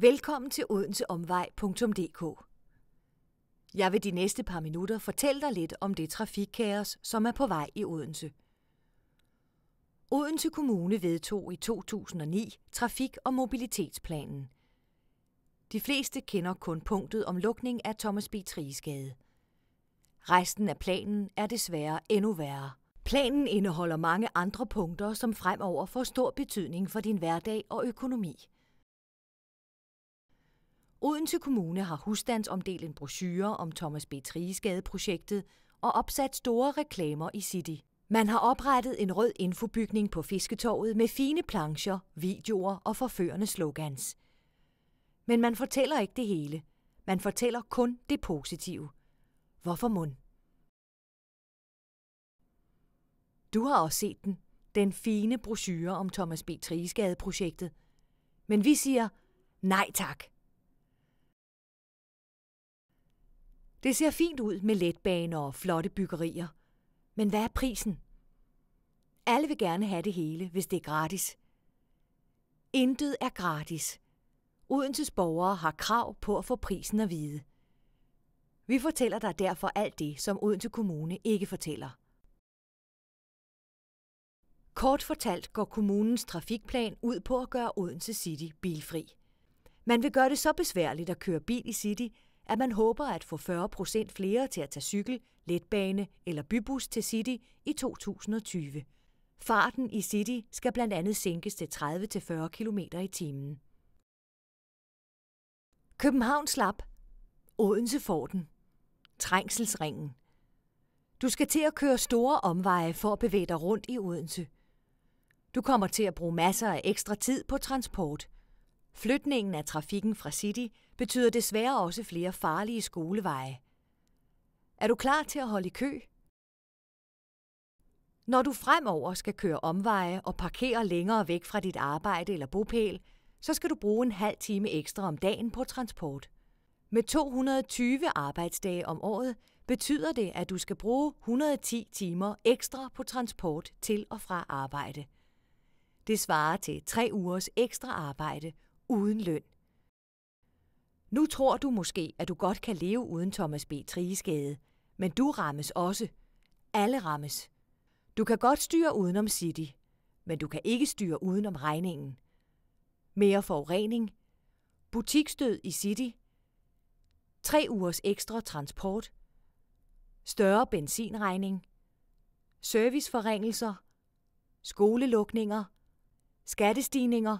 Velkommen til odenseomvej.dk. Jeg vil de næste par minutter fortælle dig lidt om det trafikkaos, som er på vej i Odense. Odense Kommune vedtog i 2009 trafik- og mobilitetsplanen. De fleste kender kun punktet om lukning af Thomas B. Thriges-gade. Resten af planen er desværre endnu værre. Planen indeholder mange andre punkter, som fremover får stor betydning for din hverdag og økonomi. Odense Kommune har husstandsomdelt en brochure om Thomas B. Thriges-gade-projektet og opsat store reklamer i City. Man har oprettet en rød infobygning på Fisketorvet med fine plancher, videoer og forførende slogans. Men man fortæller ikke det hele. Man fortæller kun det positive. Hvorfor mon? Du har også set den fine brochure om Thomas B. Thriges-gade-projektet. Men vi siger nej tak. Det ser fint ud med letbaner og flotte byggerier. Men hvad er prisen? Alle vil gerne have det hele, hvis det er gratis. Intet er gratis. Odenses borgere har krav på at få prisen at vide. Vi fortæller dig derfor alt det, som Odense Kommune ikke fortæller. Kort fortalt går kommunens trafikplan ud på at gøre Odense City bilfri. Man vil gøre det så besværligt at køre bil i City, at man håber at få 40% flere til at tage cykel, letbane eller bybus til City i 2020. Farten i City skal blandt andet sænkes til 30-40 km/t. København slap. Odense får den. Trængselsringen. Du skal til at køre store omveje for at bevæge dig rundt i Odense. Du kommer til at bruge masser af ekstra tid på transport. Flytningen af trafikken fra City betyder desværre også flere farlige skoleveje. Er du klar til at holde i kø? Når du fremover skal køre omveje og parkere længere væk fra dit arbejde eller bopæl, så skal du bruge en halv time ekstra om dagen på transport. Med 220 arbejdsdage om året betyder det, at du skal bruge 110 timer ekstra på transport til og fra arbejde. Det svarer til 3 ugers ekstra arbejde uden løn. Nu tror du måske, at du godt kan leve uden Thomas B. Thriges-gade, men du rammes også. Alle rammes. Du kan godt styre udenom City, men du kan ikke styre udenom regningen. Mere forurening, butiksdød i City, 3 ugers ekstra transport, større benzinregning, serviceforringelser, skolelukninger, skattestigninger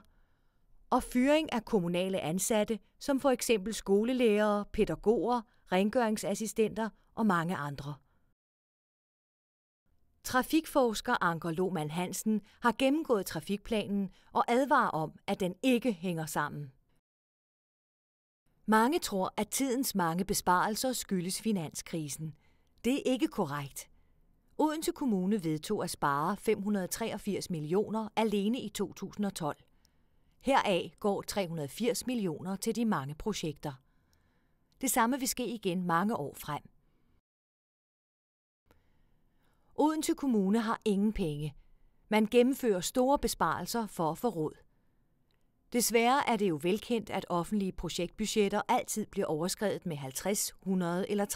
og fyring af kommunale ansatte, som for eksempel skolelærere, pædagoger, rengøringsassistenter og mange andre. Trafikforsker Anker Lohmann Hansen har gennemgået trafikplanen og advarer om, at den ikke hænger sammen. Mange tror, at tidens mange besparelser skyldes finanskrisen. Det er ikke korrekt. Odense Kommune vedtog at spare 583 millioner alene i 2012. Heraf går 380 millioner til de mange projekter. Det samme vil ske igen mange år frem. Odense Kommune har ingen penge. Man gennemfører store besparelser for at få råd. Desværre er det jo velkendt, at offentlige projektbudgetter altid bliver overskredet med 50, 100 eller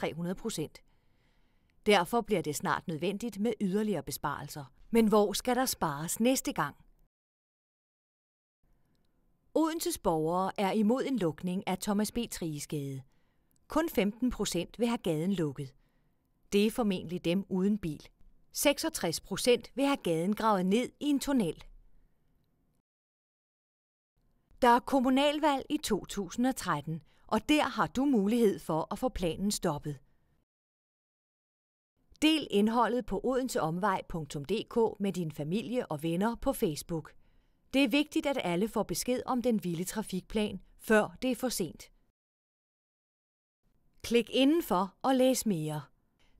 300%. Derfor bliver det snart nødvendigt med yderligere besparelser. Men hvor skal der spares næste gang? Odenses borgere er imod en lukning af Thomas B. Thriges-gade. Kun 15% vil have gaden lukket. Det er formentlig dem uden bil. 66% vil have gaden gravet ned i en tunnel. Der er kommunalvalg i 2013, og der har du mulighed for at få planen stoppet. Del indholdet på odenseomvej.dk med din familie og venner på Facebook. Det er vigtigt, at alle får besked om den vilde trafikplan, før det er for sent. Klik indenfor og læs mere.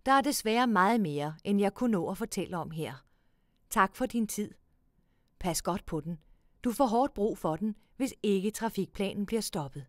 Der er desværre meget mere, end jeg kunne nå at fortælle om her. Tak for din tid. Pas godt på den. Du får hårdt brug for den, hvis ikke trafikplanen bliver stoppet.